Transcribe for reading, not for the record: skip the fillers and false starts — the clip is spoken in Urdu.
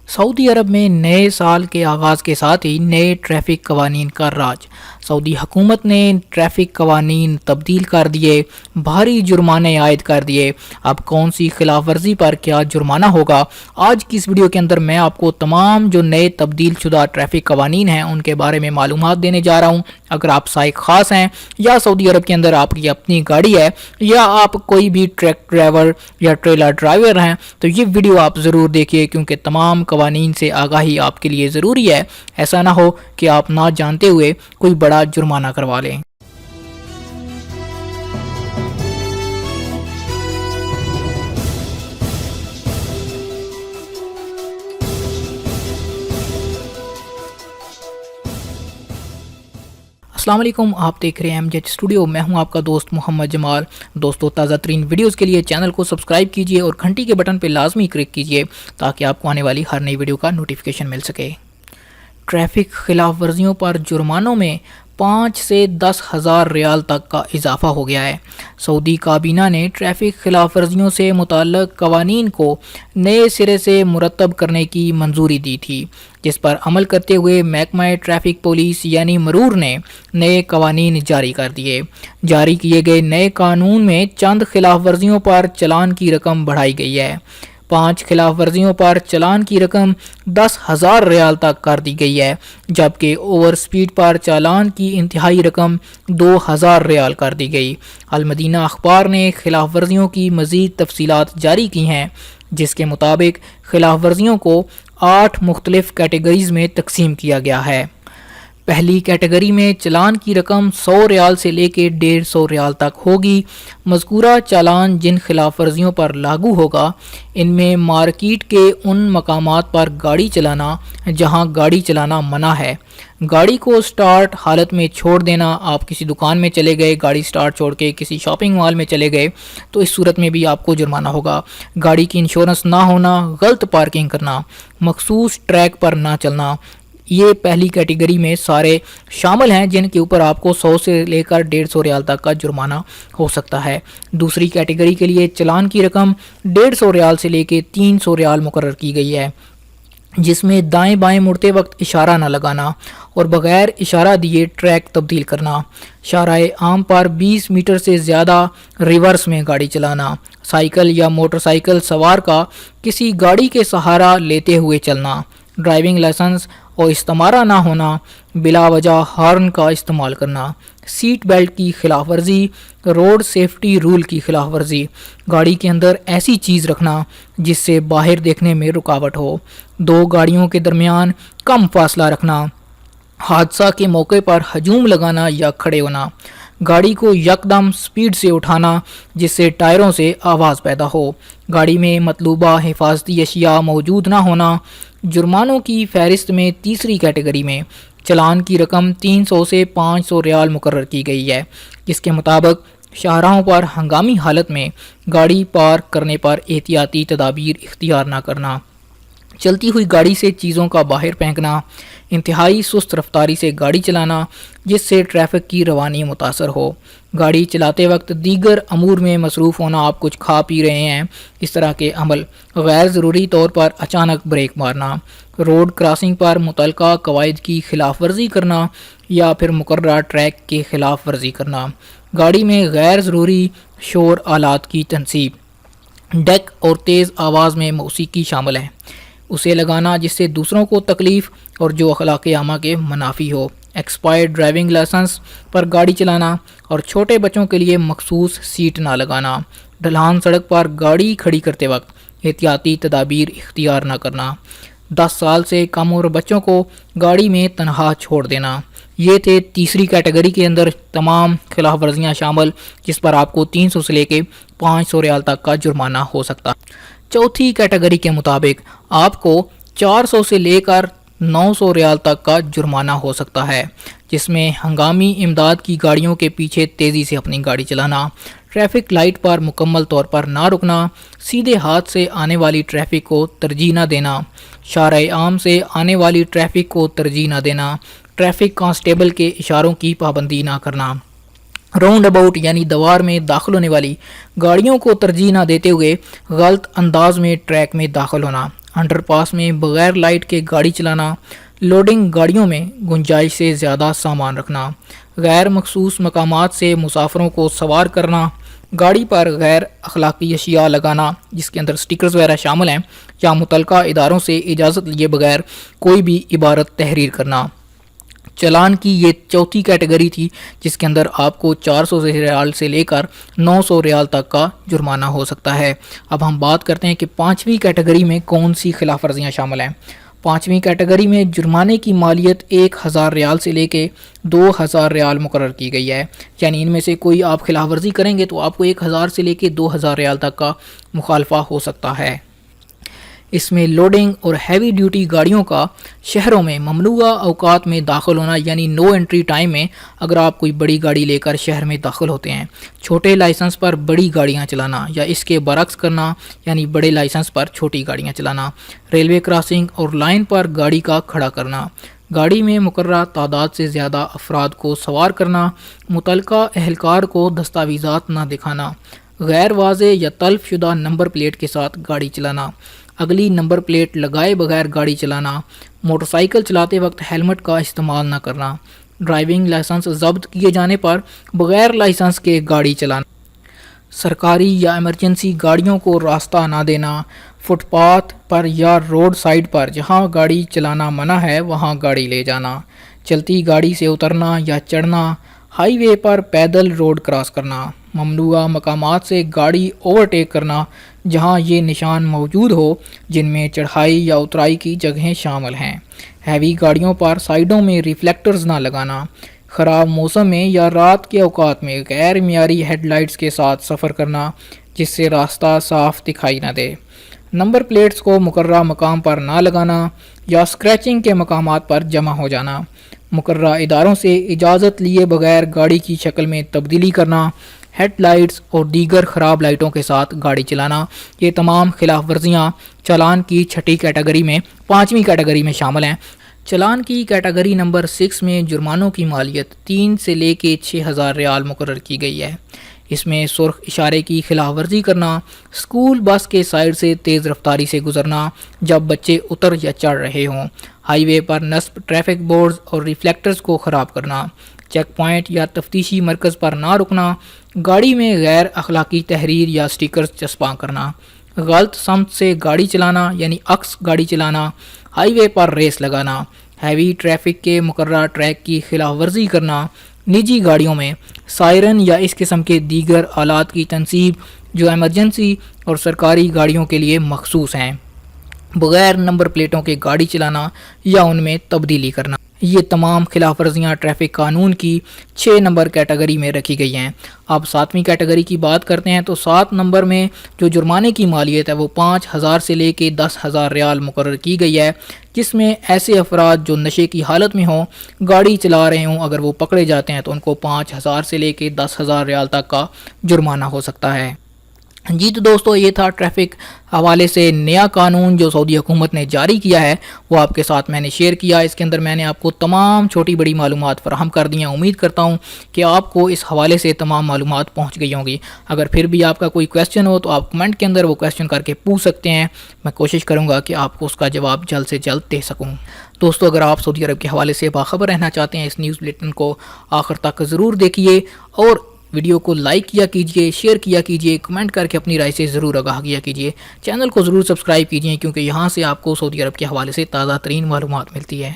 سعودی عرب میں نئے سال کے آغاز کے ساتھ ہی نئے ٹریفک قوانین کا راج۔ سعودی حکومت نے ٹریفک قوانین تبدیل کر دیے، بھاری جرمانے عائد کر دیے۔ اب کون سی خلاف ورزی پر کیا جرمانہ ہوگا؟ آج کی اس ویڈیو کے اندر میں آپ کو تمام جو نئے تبدیل شدہ ٹریفک قوانین ہیں ان کے بارے میں معلومات دینے جا رہا ہوں۔ اگر آپ سائق خاص ہیں یا سعودی عرب کے اندر آپ کی اپنی گاڑی ہے یا آپ کوئی بھی ٹرک ڈرائیور یا ٹریلر ڈرائیور ہیں تو یہ ویڈیو آپ ضرور دیکھیے، کیونکہ تمام قوانین سے آگاہی آپ کے لیے ضروری ہے۔ ایسا نہ ہو کہ آپ نہ جانتے ہوئے کوئی بڑا جرمانہ کروا لیں۔ السلام علیکم، آپ دیکھ رہے ہیں ایم جے ایچ اسٹوڈیو۔ میں ہوں آپ کا دوست محمد جمال۔ دوستو، تازہ ترین ویڈیوز کے لیے چینل کو سبسکرائب کیجیے اور گھنٹی کے بٹن پہ لازمی کلک کیجیے تاکہ آپ کو آنے والی ہر نئی ویڈیو کا نوٹیفیکیشن مل سکے۔ ٹریفک خلاف ورزیوں پر جرمانوں میں 5 سے 10,000 ریال تک کا اضافہ ہو گیا ہے۔ سعودی کابینہ نے ٹریفک خلاف ورزیوں سے متعلق قوانین کو نئے سرے سے مرتب کرنے کی منظوری دی تھی، جس پر عمل کرتے ہوئے محکمہ ٹریفک پولیس یعنی مرور نے نئے قوانین جاری کر دیے۔ جاری کیے گئے نئے قانون میں چند خلاف ورزیوں پر چلان کی رقم بڑھائی گئی ہے۔ 5 خلاف ورزیوں پر چلان کی رقم 10,000 ریال تک کر دی گئی ہے، جبکہ اوور سپیڈ پر چالان کی انتہائی رقم 2,000 ریال کر دی گئی۔ المدینہ اخبار نے خلاف ورزیوں کی مزید تفصیلات جاری کی ہیں، جس کے مطابق خلاف ورزیوں کو 8 مختلف کیٹیگریز میں تقسیم کیا گیا ہے۔ پہلی کیٹیگری میں چلان کی رقم 100 ریال سے لے کے 150 ریال تک ہوگی۔ مذکورہ چالان جن خلاف ورزیوں پر لاگو ہوگا ان میں مارکیٹ کے ان مقامات پر گاڑی چلانا جہاں گاڑی چلانا منع ہے، گاڑی کو سٹارٹ حالت میں چھوڑ دینا، آپ کسی دکان میں چلے گئے، گاڑی سٹارٹ چھوڑ کے کسی شاپنگ مال میں چلے گئے تو اس صورت میں بھی آپ کو جرمانہ ہوگا، گاڑی کی انشورنس نہ ہونا، غلط پارکنگ کرنا، مخصوص ٹریک پر نہ چلنا، یہ پہلی کیٹیگری میں سارے شامل ہیں جن کے اوپر آپ کو 100 سے لے کر 150 ریال تک کا جرمانہ ہو سکتا ہے۔ دوسری کیٹیگری کے لیے چلان کی رقم 150 ریال سے لے کے 300 ریال مقرر کی گئی ہے، جس میں دائیں بائیں مڑتے وقت اشارہ نہ لگانا اور بغیر اشارہ دیے ٹریک تبدیل کرنا، شارع عام پر 20 میٹر سے زیادہ ریورس میں گاڑی چلانا، سائیکل یا موٹر سائیکل سوار کا کسی گاڑی کے سہارا لیتے ہوئے چلنا، ڈرائیونگ لائسنس اور استمارہ نہ ہونا، بلا وجہ ہارن کا استعمال کرنا، سیٹ بیلٹ کی خلاف ورزی، روڈ سیفٹی رول کی خلاف ورزی، گاڑی کے اندر ایسی چیز رکھنا جس سے باہر دیکھنے میں رکاوٹ ہو، 2 گاڑیوں کے درمیان کم فاصلہ رکھنا، حادثہ کے موقع پر ہجوم لگانا یا کھڑے ہونا، گاڑی کو یکدم سپیڈ سے اٹھانا جس سے ٹائروں سے آواز پیدا ہو، گاڑی میں مطلوبہ حفاظتی اشیاء موجود نہ ہونا۔ جرمانوں کی فہرست میں تیسری کیٹیگری میں چلان کی رقم 300 سے 500 ریال مقرر کی گئی ہے، جس کے مطابق شاہراہوں پر ہنگامی حالت میں گاڑی پارک کرنے پر احتیاطی تدابیر اختیار نہ کرنا، چلتی ہوئی گاڑی سے چیزوں کا باہر پھینکنا، انتہائی سست رفتاری سے گاڑی چلانا جس سے ٹریفک کی روانی متاثر ہو، گاڑی چلاتے وقت دیگر امور میں مصروف ہونا، آپ کچھ کھا پی رہے ہیں اس طرح کے عمل، غیر ضروری طور پر اچانک بریک مارنا، روڈ کراسنگ پر متعلقہ قواعد کی خلاف ورزی کرنا یا پھر مقررہ ٹریک کے خلاف ورزی کرنا، گاڑی میں غیر ضروری شور آلات کی تنصیب، ڈیک اور تیز آواز میں موسیقی شامل ہے، اسے لگانا جس سے دوسروں کو تکلیف اور جو اخلاق عامہ کے منافی ہو، ایکسپائرڈ ڈرائیونگ لائسنس پر گاڑی چلانا اور چھوٹے بچوں کے لیے مخصوص سیٹ نہ لگانا، ڈھلان سڑک پر گاڑی کھڑی کرتے وقت احتیاطی تدابیر اختیار نہ کرنا، 10 سال سے کم عمر بچوں کو گاڑی میں تنہا چھوڑ دینا۔ یہ تھے تیسری کیٹیگری کے اندر تمام خلاف ورزیاں شامل جس پر آپ کو 300 سے لے کے 500 ریال تک کا جرمانہ ہو سکتا۔ چوتھی کیٹیگری کے مطابق آپ کو 400 سے لے کر 900 ریال تک کا جرمانہ ہو سکتا ہے، جس میں ہنگامی امداد کی گاڑیوں کے پیچھے تیزی سے اپنی گاڑی چلانا، ٹریفک لائٹ پر مکمل طور پر نہ رکنا، سیدھے ہاتھ سے آنے والی ٹریفک کو ترجیح نہ دینا، شارع عام سے آنے والی ٹریفک کو ترجیح نہ دینا، ٹریفک کانسٹیبل کے اشاروں کی پابندی نہ کرنا، راؤنڈ اباؤٹ یعنی دوار میں داخل ہونے والی گاڑیوں کو ترجیح نہ دیتے ہوئے غلط انداز میں ٹریک میں داخل ہونا، انڈر پاس میں بغیر لائٹ کے گاڑی چلانا، لوڈنگ گاڑیوں میں گنجائش سے زیادہ سامان رکھنا، غیر مخصوص مقامات سے مسافروں کو سوار کرنا، گاڑی پر غیر اخلاقی اشیاء لگانا جس کے اندر سٹیکرز وغیرہ شامل ہیں، یا متعلقہ اداروں سے اجازت لیے بغیر کوئی بھی عبارت تحریر کرنا۔ چلان کی یہ چوتھی کیٹیگری تھی جس کے اندر آپ کو 400 ریال سے لے کر 900 ریال تک کا جرمانہ ہو سکتا ہے۔ اب ہم بات کرتے ہیں کہ پانچویں کیٹیگری میں کون سی خلاف ورزیاں شامل ہیں۔ پانچویں کیٹیگری میں جرمانے کی مالیت 1000 ریال سے لے کے 2000 ریال مقرر کی گئی ہے، یعنی ان میں سے کوئی آپ خلاف ورزی کریں گے تو آپ کو 1000 سے لے کے 2000 ریال تک کا مخالفہ ہو سکتا ہے۔ اس میں لوڈنگ اور ہیوی ڈیوٹی گاڑیوں کا شہروں میں ممنوعہ اوقات میں داخل ہونا، یعنی نو انٹری ٹائم میں اگر آپ کوئی بڑی گاڑی لے کر شہر میں داخل ہوتے ہیں، چھوٹے لائسنس پر بڑی گاڑیاں چلانا یا اس کے برعکس کرنا، یعنی بڑے لائسنس پر چھوٹی گاڑیاں چلانا، ریلوے کراسنگ اور لائن پر گاڑی کا کھڑا کرنا، گاڑی میں مقررہ تعداد سے زیادہ افراد کو سوار کرنا، متعلقہ اہلکار کو دستاویزات نہ دکھانا، غیر واضح یا تلف شدہ نمبر پلیٹ کے ساتھ گاڑی چلانا، اگلی نمبر پلیٹ لگائے بغیر گاڑی چلانا، موٹر سائیکل چلاتے وقت ہیلمٹ کا استعمال نہ کرنا، ڈرائیونگ لائسنس ضبط کیے جانے پر بغیر لائسنس کے گاڑی چلانا، سرکاری یا ایمرجنسی گاڑیوں کو راستہ نہ دینا، فٹ پاتھ پر یا روڈ سائیڈ پر جہاں گاڑی چلانا منع ہے وہاں گاڑی لے جانا، چلتی گاڑی سے اترنا یا چڑھنا، ہائی وے پر پیدل روڈ کراس کرنا، ممنوعہ مقامات سے گاڑی اوورٹیک کرنا جہاں یہ نشان موجود ہو جن میں چڑھائی یا اترائی کی جگہیں شامل ہیں، ہیوی گاڑیوں پر سائیڈوں میں ریفلیکٹرز نہ لگانا، خراب موسم میں یا رات کے اوقات میں غیر معیاری ہیڈ لائٹس کے ساتھ سفر کرنا جس سے راستہ صاف دکھائی نہ دے، نمبر پلیٹس کو مقررہ مقام پر نہ لگانا یا اسکریچنگ کے مقامات پر جمع ہو جانا، مقررہ اداروں سے اجازت لیے بغیر گاڑی کی شکل میں تبدیلی کرنا، ہیڈ لائٹس اور دیگر خراب لائٹوں کے ساتھ گاڑی چلانا، یہ تمام خلاف ورزیاں چالان کی چھٹی کیٹیگری میں پانچویں کیٹیگری میں شامل ہیں۔ چالان کی کیٹیگری نمبر 6 میں جرمانوں کی مالیت 3 سے لے کے 6000 ریال مقرر کی گئی ہے۔ اس میں سرخ اشارے کی خلاف ورزی کرنا، اسکول بس کے سائڈ سے تیز رفتاری سے گزرنا جب بچے اتر یا چڑھ رہے ہوں، ہائی وے پر نصب ٹریفک بورڈز اور ریفلیکٹرز کو خراب کرنا، چیک پوائنٹ یا تفتیشی مرکز پر نہ رکنا، گاڑی میں غیر اخلاقی تحریر یا سٹیکرز چسپاں کرنا، غلط سمت سے گاڑی چلانا یعنی عکس گاڑی چلانا، ہائی وے پر ریس لگانا، ہیوی ٹریفک کے مقررہ ٹریک کی خلاف ورزی کرنا، نجی گاڑیوں میں سائرن یا اس قسم کے دیگر آلات کی تنصیب جو ایمرجنسی اور سرکاری گاڑیوں کے لیے مخصوص ہیں، بغیر نمبر پلیٹوں کے گاڑی چلانا یا ان میں تبدیلی کرنا، یہ تمام خلاف ورزیاں ٹریفک قانون کی 6 نمبر کیٹیگری میں رکھی گئی ہیں۔ اب 7ویں کیٹیگری کی بات کرتے ہیں تو 7 نمبر میں جو جرمانے کی مالیت ہے وہ 5000 سے لے کے 10,000 ریال مقرر کی گئی ہے، جس میں ایسے افراد جو نشے کی حالت میں ہوں، گاڑی چلا رہے ہوں، اگر وہ پکڑے جاتے ہیں تو ان کو 5000 سے لے کے 10,000 ریال تک کا جرمانہ ہو سکتا ہے۔ جی تو دوستو یہ تھا ٹریفک حوالے سے نیا قانون جو سعودی حکومت نے جاری کیا ہے، وہ آپ کے ساتھ میں نے شیئر کیا۔ اس کے اندر میں نے آپ کو تمام چھوٹی بڑی معلومات فراہم کر دی ہیں۔ امید کرتا ہوں کہ آپ کو اس حوالے سے تمام معلومات پہنچ گئی ہوں گی۔ اگر پھر بھی آپ کا کوئی کویسچن ہو تو آپ کمنٹ کے اندر وہ کویسچن کر کے پوچھ سکتے ہیں، میں کوشش کروں گا کہ آپ کو اس کا جواب جلد سے جلد دے سکوں۔ دوستو اگر آپ سعودی عرب کے حوالے سے باخبر رہنا چاہتے ہیں، اس نیوز بلیٹن کو آخر تک ضرور دیکھیے اور ویڈیو کو لائک کیا کیجئے، شیئر کیا کیجئے، کمنٹ کر کے اپنی رائے سے ضرور آگاہ کیا کیجئے، چینل کو ضرور سبسکرائب کیجئے کیونکہ یہاں سے آپ کو سعودی عرب کے حوالے سے تازہ ترین معلومات ملتی ہے۔